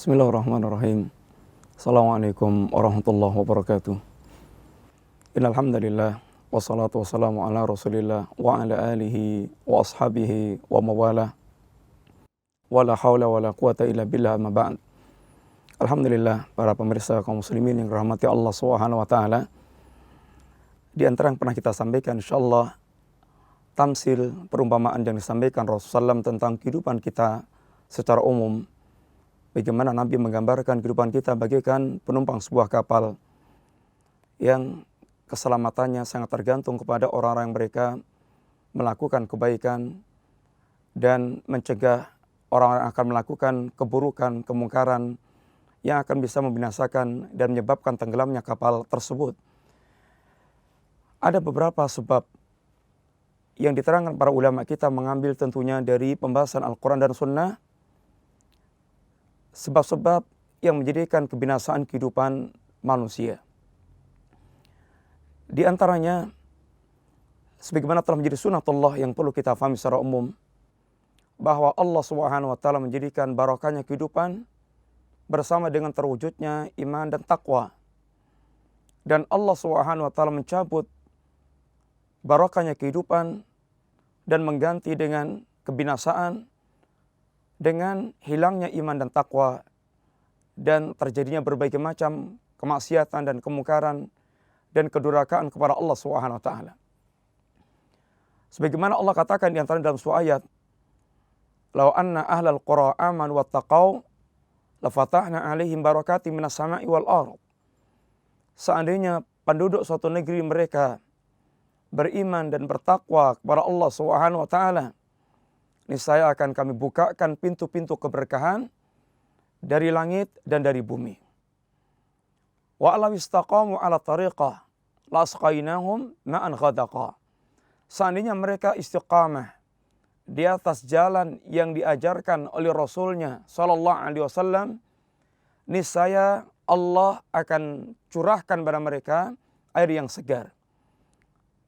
Bismillahirrahmanirrahim. Assalamualaikum warahmatullahi wabarakatuh. Innal hamdalillah wassalatu wassalamu ala Rasulillah wa ala alihi wa ashabihi wa mawalah. Wala haula wala quwata illa billah, amma ba'd. Alhamdulillah, para pemirsa kaum muslimin yang dirahmati Allah Subhanahu wa taala. Di antara yang pernah kita sampaikan, insyaallah tamsil perumpamaan yang disampaikan Rasulullah SAW tentang kehidupan kita secara umum. Bagaimana Nabi menggambarkan kehidupan kita bagaikan penumpang sebuah kapal yang keselamatannya sangat tergantung kepada orang-orang yang mereka melakukan kebaikan dan mencegah orang-orang yang akan melakukan keburukan, kemungkaran yang akan bisa membinasakan dan menyebabkan tenggelamnya kapal tersebut. Ada beberapa sebab yang diterangkan para ulama kita mengambil tentunya dari pembahasan Al-Quran dan Sunnah. Sebab-sebab yang menjadikan kebinasaan kehidupan manusia. Di antaranya, sebagaimana telah menjadi sunatullah yang perlu kita fahami secara umum, bahwa Allah Subhanahu wa taala menjadikan barokahnya kehidupan bersama dengan terwujudnya iman dan takwa. Dan Allah Subhanahu wa taala mencabut barokahnya kehidupan dan mengganti dengan kebinasaan, dengan hilangnya iman dan takwa dan terjadinya berbagai macam kemaksiatan dan kemungkaran dan kedurhakaan kepada Allah Subhanahu wa taala. Sebagaimana Allah katakan di antara dalam sebuah ayat, "Law anna ahlal qura amanu wattaqau lafatahna 'alaihim barakatim minas sama'i wal ardh." Seandainya penduduk suatu negeri mereka beriman dan bertakwa kepada Allah Subhanahu wa taala, niscaya akan kami bukakan pintu-pintu keberkahan dari langit dan dari bumi. Wa alaw istaqamu ala tariqah lasqainahum ma'an ghadaqa. Seandainya mereka istiqamah di atas jalan yang diajarkan oleh Rasulnya sallallahu alaihi wasallam, niscaya Allah akan curahkan pada mereka air yang segar.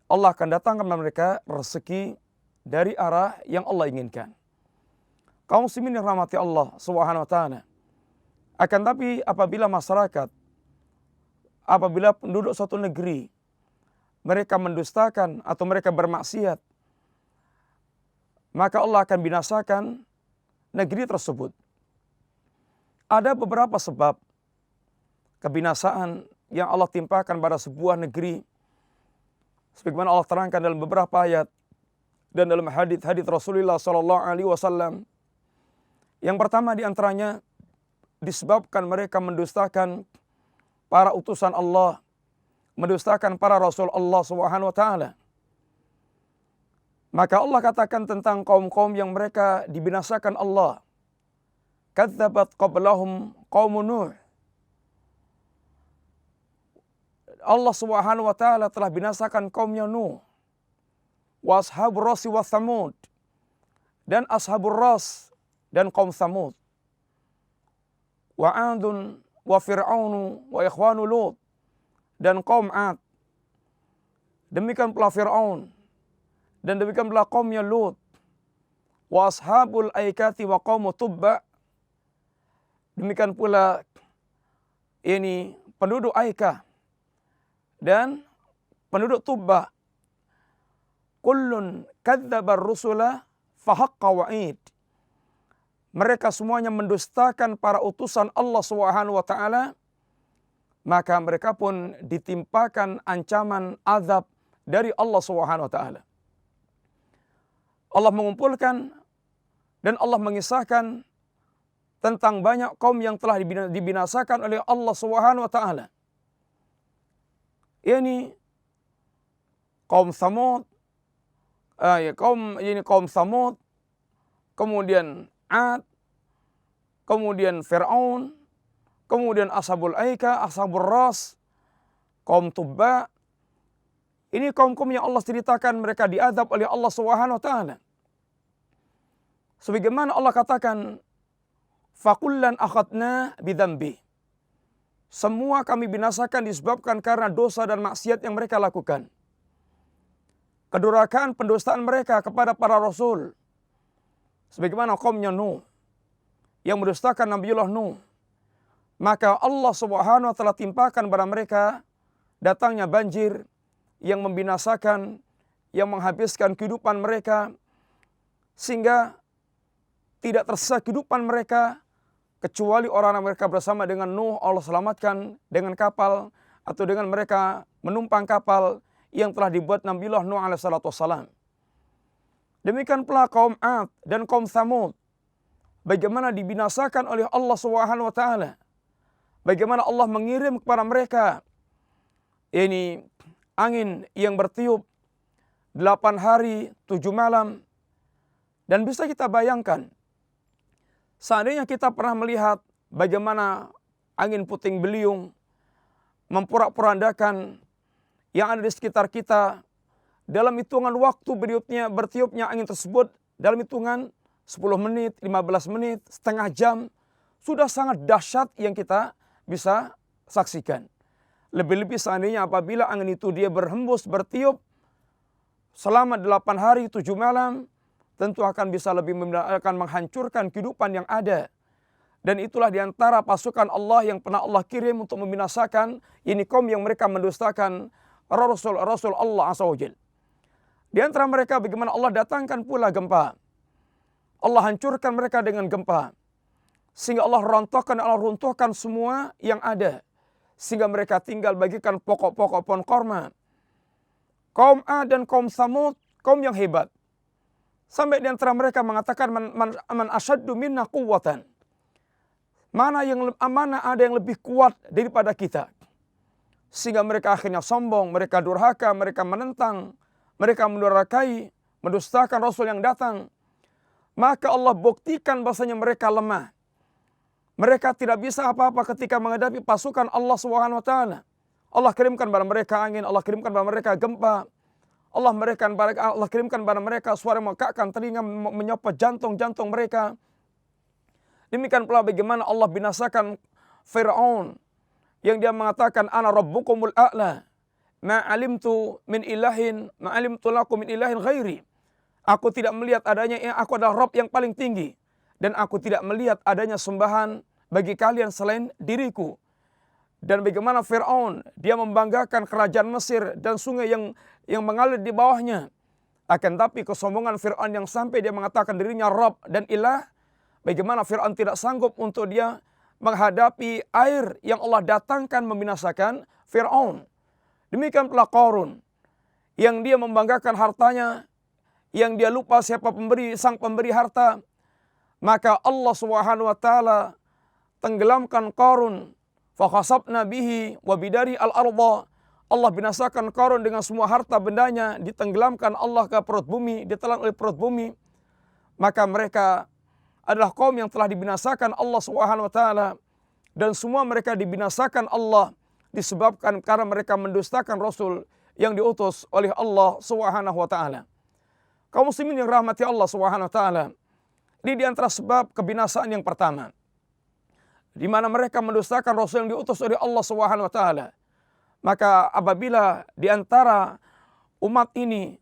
Allah akan datangkan kepada mereka rezeki dari arah yang Allah inginkan. Kaum muslimin yang rahmati Allah Subhanahu wa taala. Akan tapi apabila masyarakat, apabila penduduk suatu negeri mereka mendustakan atau mereka bermaksiat, maka Allah akan binasakan negeri tersebut. Ada beberapa sebab kebinasaan yang Allah timpakan pada sebuah negeri, sebagaimana Allah terangkan dalam beberapa ayat dan dalam hadits Rasulullah sallallahu alaihi wasallam. Yang pertama di antaranya disebabkan mereka mendustakan para utusan Allah, mendustakan para rasul Allah Subhanahu wa taala. Maka Allah katakan tentang kaum-kaum yang mereka dibinasakan Allah, "Kadzabat qablahum qaumun Nuh." Allah Subhanahu wa taala telah binasakan kaumnya Nuh, wa ashabur rasi wa thamud, dan ashabur ras dan kaum Thamud, wa adun wa fir'aunu wa ikhwanu Lut, dan kaum Ad. Demikian pula Fir'aun dan demikian pula kaumnya Lut, wa ashabul aikati wa qaumu Tubba. Demikian pula ini penduduk Aika dan penduduk Tubba. Kullun kadzabar rusula fahaqqa wa'id. Mereka semuanya mendustakan para utusan Allah Subhanahu wa taala, maka mereka pun ditimpakan ancaman azab dari Allah Subhanahu wa taala. Allah mengumpulkan dan Allah mengisahkan tentang banyak kaum yang telah dibinasakan oleh Allah Subhanahu wa taala. Ini kaum Tsamud, kaum Tsamud, kemudian Ad, kemudian Fir'aun, kemudian Ashabul Aika, Ashabul Ras, kaum Tubba. Ini kaum-kaum yang Allah ceritakan mereka diazab oleh Allah Subhanahu wa taala. Sebagaimana Allah katakan, "Fakullan akhadna bidzambi." Semua kami binasakan disebabkan karena dosa dan maksiat yang mereka lakukan. Kedurhakaan pendustaan mereka kepada para rasul. Sebagaimana kaumnya Nuh yang mendustakan Nabiullah Nuh. maka Allah Subhanahu wa taala timpakan pada mereka datangnya banjir yang membinasakan, yang menghabiskan kehidupan mereka, sehingga tidak tersisa kehidupan mereka kecuali orang mereka bersama dengan Nuh Allah selamatkan dengan kapal atau dengan mereka menumpang kapal yang telah dibuat Nabiullah Nuh alaihi salatu wassalam. Demikian pula kaum Ad dan kaum Tsamud, bagaimana dibinasakan oleh Allah Subhanahu wa taala. Bagaimana Allah mengirim kepada mereka ini angin yang bertiup 8 hari 7 malam. Dan bisa kita bayangkan, seandainya kita pernah melihat bagaimana angin puting beliung memporak-porandakan yang ada di sekitar kita, dalam hitungan waktu bertiupnya angin tersebut, dalam hitungan 10 menit, 15 menit, setengah jam, sudah sangat dahsyat yang kita bisa saksikan. Lebih-lebih seandainya apabila angin itu dia berhembus, bertiup selama 8 hari 7 malam, tentu akan bisa akan menghancurkan kehidupan yang ada. Dan itulah diantara pasukan Allah yang pernah Allah kirim untuk membinasakan ini kaum yang mereka mendustakan Rasul Allah Azza wa Jalla. Di antara mereka bagaimana Allah datangkan pula gempa. Allah hancurkan mereka dengan gempa. Sehingga Allah runtuhkan semua yang ada. Sehingga mereka tinggal bagikan pokok-pokok pohon korma. Kaum Ad dan kaum Tsamud, kaum yang hebat. Sampai di antara mereka mengatakan man asyaddu minna quwwatan. Mana ada yang lebih kuat daripada kita. Sehingga mereka akhirnya sombong, mereka durhaka, mereka menentang, mereka mendurhakai, mendustakan Rasul yang datang. Maka Allah buktikan bahasanya mereka lemah. Mereka tidak bisa apa-apa ketika menghadapi pasukan Allah Subhanahu wa taala. Allah kirimkan pada mereka angin, Allah kirimkan pada mereka gempa. Allah kirimkan pada mereka suara mengakakkan telinga, menyopot jantung-jantung mereka. Demikian pula bagaimana Allah binasakan Fir'aun yang dia mengatakan ana rabbukumul a'la. Ma alimtu lakum min ilahin ghairi. Aku tidak melihat adanya, aku adalah Rabb yang paling tinggi. Dan aku tidak melihat adanya sembahan bagi kalian selain diriku. Dan bagaimana Fir'aun, dia membanggakan kerajaan Mesir dan sungai yang mengalir di bawahnya. Akan tapi kesombongan Fir'aun yang sampai dia mengatakan dirinya Rabb dan Ilah. Bagaimana Fir'aun tidak sanggup untuk dia menghadapi air yang Allah datangkan membinasakan Fir'aun. Demikian pula Qarun, yang dia membanggakan hartanya, yang dia lupa siapa sang pemberi harta. Maka Allah Subhanahu wa taala tenggelamkan Qarun. Fakhasabna bihi wa bidari al-ardha. Allah binasakan Qarun dengan semua harta bendanya, ditenggelamkan Allah ke perut bumi, ditelan oleh perut bumi. Maka mereka adalah kaum yang telah dibinasakan Allah Subhanahu wa taala, dan semua mereka dibinasakan Allah disebabkan karena mereka mendustakan Rasul yang diutus oleh Allah Subhanahu wa taala. Kaum muslimin yang rahmati Allah Subhanahu wa taala, ini di antara sebab kebinasaan yang pertama, di mana mereka mendustakan Rasul yang diutus oleh Allah Subhanahu wa taala. Maka apabila di antara umat ini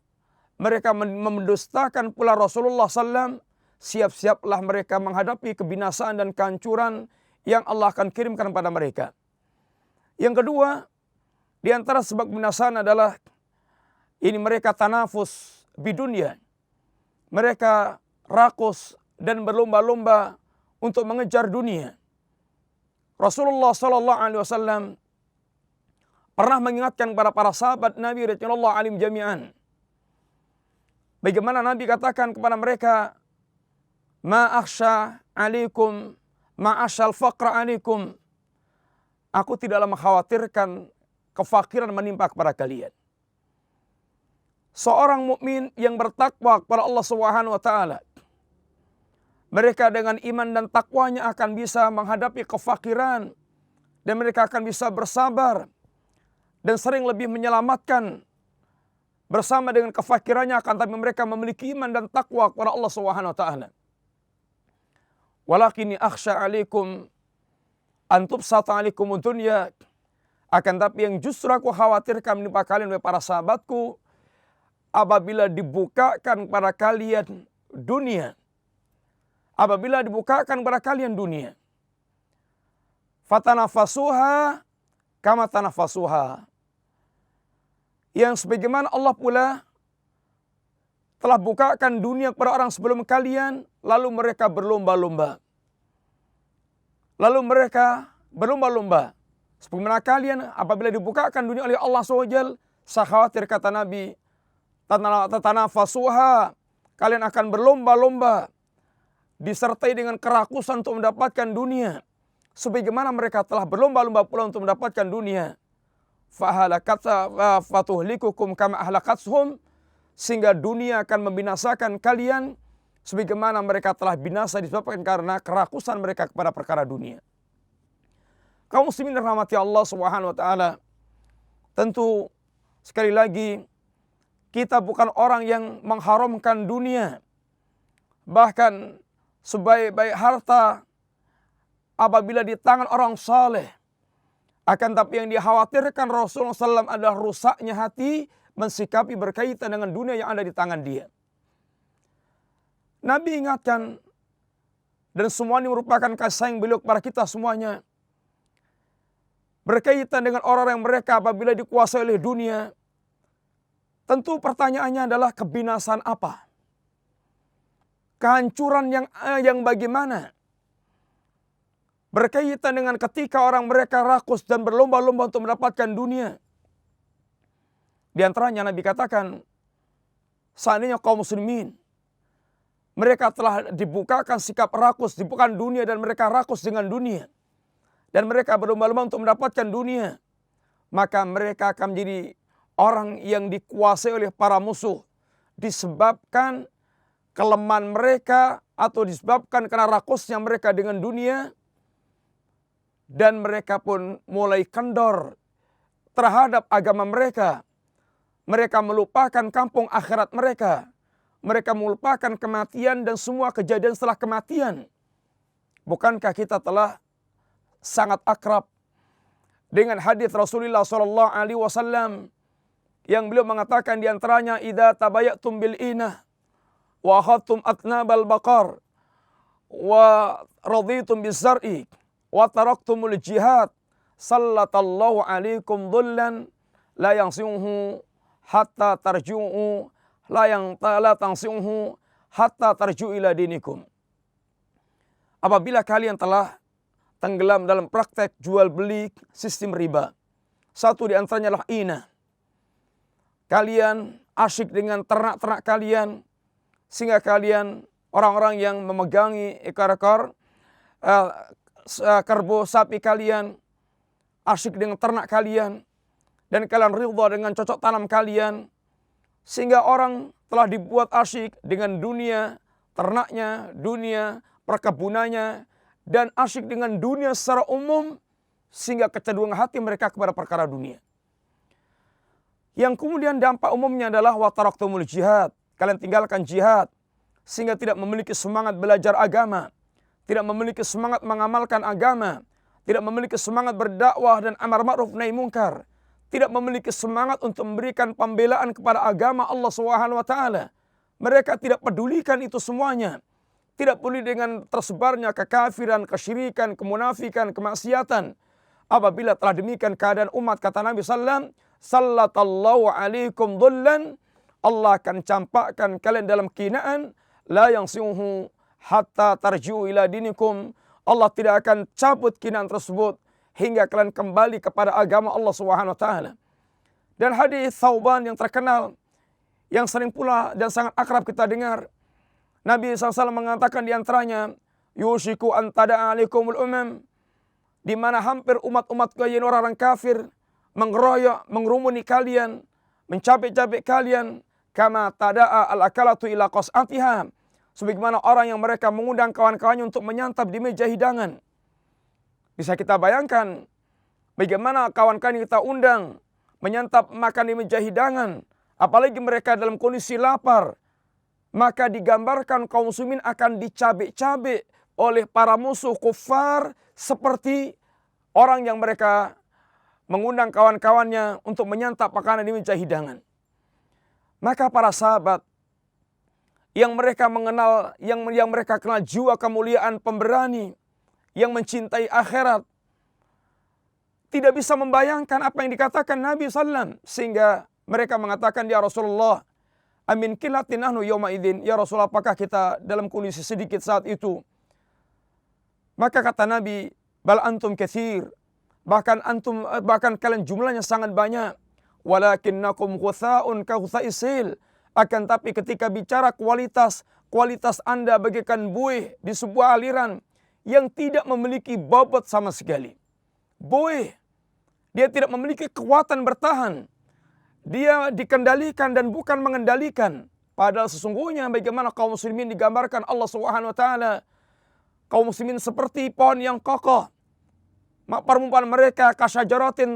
mereka mendustakan pula Rasulullah SAW, siap-siaplah mereka menghadapi kebinasaan dan kehancuran yang Allah akan kirimkan kepada mereka. Yang kedua, di antara sebab kebinasaan adalah ini mereka tanafus bidunya. Mereka rakus dan berlomba-lomba untuk mengejar dunia. Rasulullah SAW pernah mengingatkan kepada para sahabat Nabi radhiyallahu anhum jami'an. Bagaimana Nabi katakan kepada mereka, ma akhsha alaikum ma asyal faqra alaikum. Aku tidaklah mengkhawatirkan kefakiran menimpa kepada kalian. Seorang mukmin yang bertakwa kepada Allah Subhanahu wa taala, mereka dengan iman dan takwanya akan bisa menghadapi kefakiran, dan mereka akan bisa bersabar dan sering lebih menyelamatkan bersama dengan kefakirannya, akan tapi mereka memiliki iman dan takwa kepada Allah Subhanahu wa taala. Walakinni akhsha alaikum an tubsata alaikum dunya. Akan tapi yang justru aku khawatirkan menimpa kalian wahai para sahabatku, apabila dibukakan kepada kalian dunia. Apabila dibukakan kepada kalian dunia. Fatanafasuha kama tanafasuha. Yang sebagaimana Allah pula telah bukakan dunia kepada orang sebelum kalian, lalu mereka berlomba-lomba. Sebagaimana kalian apabila dibukakan dunia oleh Allah SWT, saya khawatir kata Nabi, tatanafasuha, kalian akan berlomba-lomba, disertai dengan kerakusan untuk mendapatkan dunia. Sebagaimana mereka telah berlomba-lomba pula untuk mendapatkan dunia. Fatuhlikukum kama ahlakathum, sehingga dunia akan membinasakan kalian sebagaimana mereka telah binasa disebabkan karena kerakusan mereka kepada perkara dunia. Kaum muslimin rahmati Allah Subhanahu wa taala, tentu sekali lagi kita bukan orang yang mengharamkan dunia. Bahkan sebaik-baik harta apabila di tangan orang saleh, akan tapi yang dikhawatirkan Rasulullah SAW adalah rusaknya hati mensikapi berkaitan dengan dunia yang ada di tangan dia. Nabi ingatkan, dan semua ini merupakan kasih sayang beliau kepada kita semuanya, berkaitan dengan orang yang mereka apabila dikuasai oleh dunia, tentu pertanyaannya adalah kebinasaan apa? Kehancuran yang bagaimana? Berkaitan dengan ketika orang mereka rakus dan berlomba-lomba untuk mendapatkan dunia. Di antaranya Nabi katakan, seandainya kaum muslimin, mereka telah dibukakan sikap rakus, dibukakan dunia dan mereka rakus dengan dunia, dan mereka berlomba-lomba untuk mendapatkan dunia, maka mereka akan menjadi orang yang dikuasai oleh para musuh disebabkan kelemahan mereka atau disebabkan karena rakusnya mereka dengan dunia, dan mereka pun mulai kendor terhadap agama mereka. Mereka melupakan kampung akhirat mereka. Mereka melupakan kematian dan semua kejadian setelah kematian. Bukankah kita telah sangat akrab dengan hadis Rasulullah SAW yang beliau mengatakan di antaranya, idza tabayatum bil inah wa akhadtum atnabal baqar wa raditum bizar'i wa taraktumul jihad sallallahu alaikum dhullan la yansihu hatta tarju'u la tansihu hatta tarju'u ila dinikum. Apabila kalian telah tenggelam dalam praktek jual beli sistem riba, satu di antaranya adalah inah. Kalian asyik dengan ternak-ternak kalian, sehingga kalian orang-orang yang memegangi ekor-ekor kerbau sapi kalian, asyik dengan ternak kalian, dan kalian ridha dengan cocok tanam kalian, sehingga orang telah dibuat asyik dengan dunia ternaknya, dunia perkebunannya, dan asyik dengan dunia secara umum, sehingga kecenderungan hati mereka kepada perkara dunia. Yang kemudian dampak umumnya adalah wa taraktumul jihad, kalian tinggalkan jihad, sehingga tidak memiliki semangat belajar agama, tidak memiliki semangat mengamalkan agama, tidak memiliki semangat berdakwah dan amar ma'ruf nahi munkar, tidak memiliki semangat untuk memberikan pembelaan kepada agama Allah SWT. Mereka tidak pedulikan itu semuanya. Tidak peduli dengan tersebarnya kekafiran, kesyirikan, kemunafikan, kemaksiatan. Apabila telah demikian keadaan umat, kata Nabi SAW, sallallahu alaikum dhullan, Allah akan campakkan kalian dalam kehinaan, la yansihu hatta tarji'u ila dinikum. Allah tidak akan cabut kehinaan tersebut hingga kalian kembali kepada agama Allah Subhanahu wa taala. Dan hadis Thauban yang terkenal, yang sering pula dan sangat akrab kita dengar, Nabi SAW mengatakan di antaranya, yushiku an tada'a alaikumul umam, di mana hampir umat-umat kalian orang-orang kafir mengeroyok, mengerumuni kalian, mencabik-cabik kalian, kama tada'a al-akalatu ila qas'atiha, sebagaimana orang yang mereka mengundang kawan-kawannya untuk menyantap di meja hidangan. Bisa kita bayangkan bagaimana kawan-kawan yang kita undang menyantap makan di meja hidangan, apalagi mereka dalam kondisi lapar, maka digambarkan kaum muslimin akan dicabik-cabik oleh para musuh kufar seperti orang yang mereka mengundang kawan-kawannya untuk menyantap makanan di meja hidangan. Maka para sahabat yang mereka mengenal, yang mereka kenal jiwa kemuliaan pemberani, yang mencintai akhirat, tidak bisa membayangkan apa yang dikatakan Nabi SAW. Sehingga mereka mengatakan, ya Rasulullah, amin kilatin nahnu yawma idzin. Ya Rasulullah, apakah kita dalam kondisi sedikit saat itu? Maka kata Nabi, bal antum katsir. Bahkan kalian jumlahnya sangat banyak. Walakinnakum ghutha'un ka ghutha'is sil. Akan tapi ketika bicara kualitas Anda bagaikan buih di sebuah aliran yang tidak memiliki bobot sama sekali. Buih, dia tidak memiliki kekuatan bertahan. Dia dikendalikan dan bukan mengendalikan. Padahal sesungguhnya bagaimana kaum muslimin digambarkan Allah Subhanahu wa taala. Kaum muslimin seperti pohon yang kokoh. Perumpamaan mereka kasyajaratin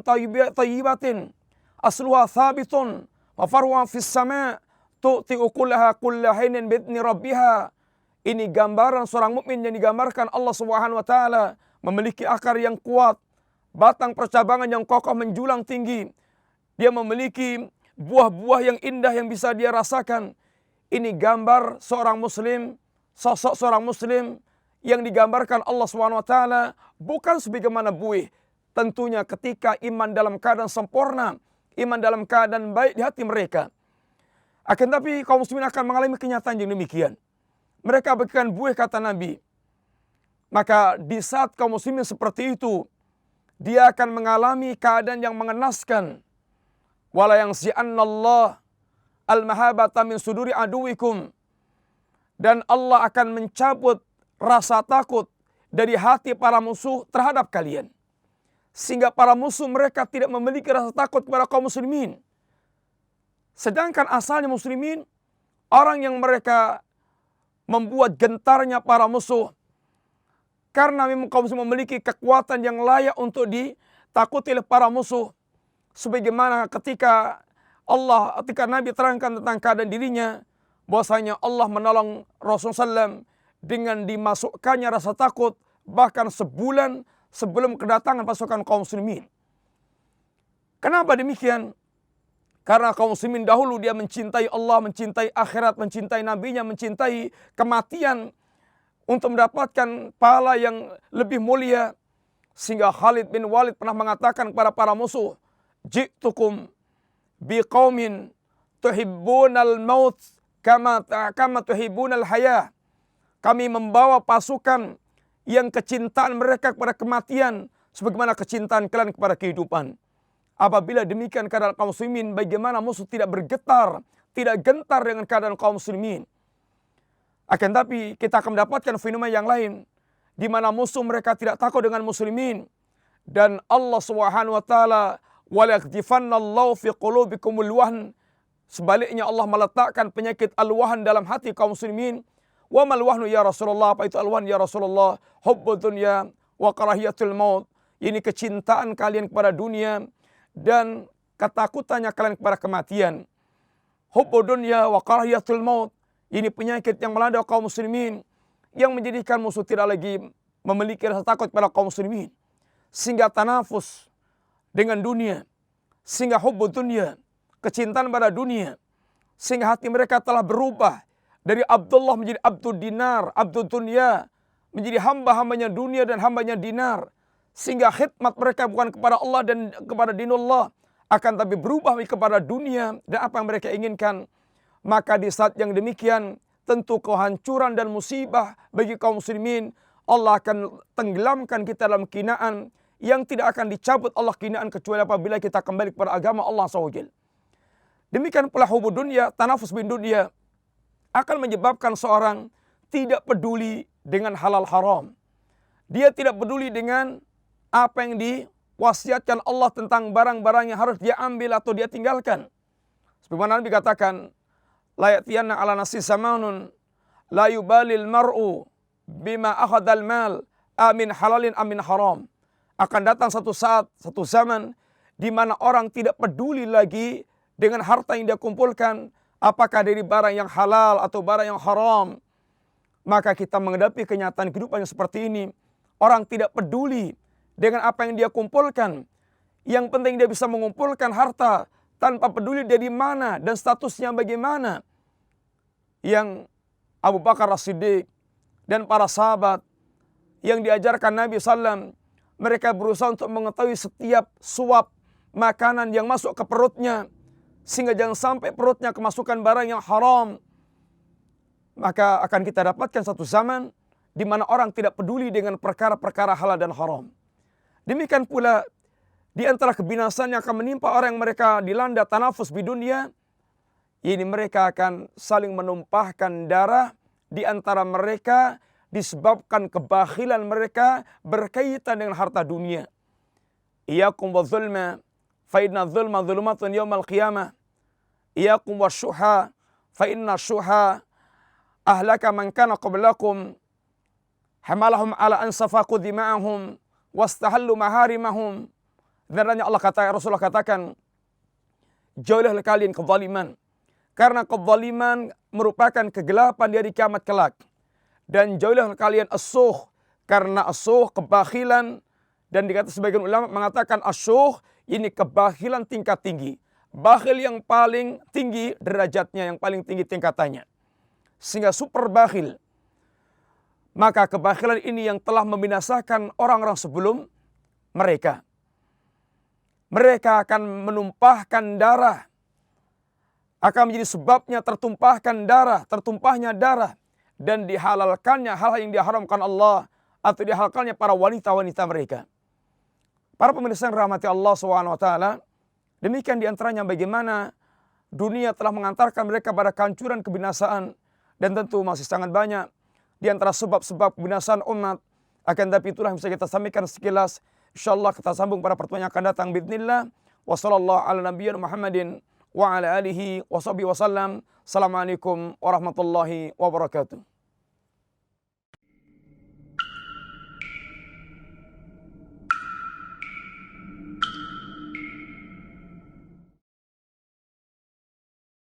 thayyibatin asluha thabitun wa farwa fis sama' tu'ti ukulaha kulla hinin bi'idni rabbiha. Ini gambaran seorang mukmin yang digambarkan Allah Subhanahu wa taala memiliki akar yang kuat, batang percabangan yang kokoh menjulang tinggi. Dia memiliki buah-buah yang indah yang bisa dia rasakan. Ini gambar seorang muslim, sosok seorang muslim yang digambarkan Allah SWT bukan sebagaimana buih. Tentunya ketika iman dalam keadaan sempurna, iman dalam keadaan baik di hati mereka. Akan tapi kaum muslimin akan mengalami kenyataan yang demikian. Mereka bagaikan buih kata Nabi. Maka di saat kaum muslimin seperti itu, dia akan mengalami keadaan yang mengenaskan. Wala yanzi'annallah al-mahabata min suduri aduwikum. Dan Allah akan mencabut rasa takut dari hati para musuh terhadap kalian. Sehingga para musuh mereka tidak memiliki rasa takut kepada kaum muslimin. Sedangkan asalnya muslimin, orang yang mereka membuat gentarnya para musuh. Karena memang kaum muslimin memiliki kekuatan yang layak untuk ditakuti oleh para musuh. Sebagaimana ketika Nabi terangkan tentang keadaan dirinya, bahwasanya Allah menolong Rasulullah SAW dengan dimasukkannya rasa takut bahkan sebulan sebelum kedatangan pasukan kaum muslimin. Kenapa demikian? Karena kaum muslimin dahulu dia mencintai Allah, mencintai akhirat, mencintai nabinya, mencintai kematian untuk mendapatkan pahala yang lebih mulia. Sehingga Khalid bin Walid pernah mengatakan kepada para musuh, "Ji'tukum biqaumin tuhibbunal maut kama tuhibbunal hayah." Kami membawa pasukan yang kecintaan mereka kepada kematian sebagaimana kecintaan kalian kepada kehidupan. Apabila demikian keadaan kaum muslimin, bagaimana musuh tidak bergetar, tidak gentar dengan keadaan kaum muslimin. Akan tapi kita akan mendapatkan fenomena yang lain, di mana musuh mereka tidak takut dengan muslimin. Dan Allah Subhanahu wa taala, "Wala yaktifannallahu fi qulubikumul wahn." Sebaliknya Allah meletakkan penyakit al-wahn dalam hati kaum muslimin. Wa mal wahnu ya Rasulullah, apa itu al-wahn ya Rasulullah? Hubbud dunya wa karahiyatul maut. Ini kecintaan kalian kepada dunia dan ketakutannya kalian kepada kematian. Hubbud dunya wa karahiyatul maut. Ini penyakit yang melanda kaum muslimin yang menjadikan musuh tidak lagi memiliki rasa takut pada kaum muslimin. Sehingga tanafus dengan dunia, sehingga hubbud dunya, kecintaan pada dunia, sehingga hati mereka telah berubah dari Abdullah menjadi Abdul Dinar, Abdul Dunya, menjadi hamba-hambanya dunia dan hambanya dinar. Sehingga khidmat mereka bukan kepada Allah dan kepada dinullah, akan tapi berubah kepada dunia dan apa yang mereka inginkan. Maka di saat yang demikian, tentu kehancuran dan musibah bagi kaum muslimin. Allah akan tenggelamkan kita dalam kinaan yang tidak akan dicabut Allah kinaan kecuali apabila kita kembali kepada agama Allah SWT. Demikian pula hubud dunia, tanafus bin dunia, akan menyebabkan seorang tidak peduli dengan halal haram. Dia tidak peduli dengan apa yang diwasiatkan Allah tentang barang-barang yang harus dia ambil atau dia tinggalkan. Sebagaimana Nabi katakan, la ya'tiyanna ala nasi zamanun la yubalil mar'u bima akhadal mal amin halalin amin haram. Akan datang satu saat, satu zaman di mana orang tidak peduli lagi dengan harta yang dia kumpulkan, apakah dari barang yang halal atau barang yang haram. Maka kita menghadapi kenyataan kehidupan yang seperti ini. Orang tidak peduli dengan apa yang dia kumpulkan. Yang penting dia bisa mengumpulkan harta tanpa peduli dari mana dan statusnya bagaimana. Yang Abu Bakar As-Siddiq dan para sahabat yang diajarkan Nabi SAW, Mereka berusaha untuk mengetahui setiap suap makanan yang masuk ke perutnya, sehingga jangan sampai perutnya kemasukan barang yang haram. Maka akan kita dapatkan satu zaman di mana orang tidak peduli dengan perkara-perkara halal dan haram. Demikian pula di antara kebinasaan yang akan menimpa orang yang mereka dilanda tanafus di dunia, ini mereka akan saling menumpahkan darah di antara mereka disebabkan kebakhilan mereka berkaitan dengan harta dunia. Iyakum wa zulma fa inna zulma zulumatun yawmal qiyamah. Iyakum wa syuha fa inna syuha ahlaka man kana qablakum hamalahum ala an safaku dima'ahum wastahallu maharimahum. Dan Allah Rasulullah katakan, jauhilah kalian kezaliman, karena kezaliman merupakan kegelapan di hari kiamat kelak. Dan jauhilah kalian as-suh, karena as-suh kebakhilan, dan dikata sebagian ulama mengatakan as-suh ini kebakhilan tingkat tinggi. Bakhil yang paling tinggi derajatnya, yang paling tinggi tingkatannya, sehingga super bakhil. Maka kebakhilan ini yang telah membinasakan orang-orang sebelum mereka. Mereka akan menumpahkan darah, akan menjadi sebabnya tertumpahnya darah, dan dihalalkannya hal yang diharamkan Allah, atau dihalalkannya para wanita-wanita mereka. Para pemirsa yang rahmati Allah SWT, demikian diantaranya bagaimana dunia telah mengantarkan mereka pada kehancuran kebinasaan, dan tentu masih sangat banyak di antara sebab-sebab kebinasaan umat. Akan tapi itulah yang bisa kita sampaikan sekilas. InsyaAllah kita sambung pada pertemuan yang akan datang. Bismillah. Wassallallahu ala nabiyyina Muhammadin wa ala alihi wa sahbihi wasallam. Assalamualaikum warahmatullahi wabarakatuh.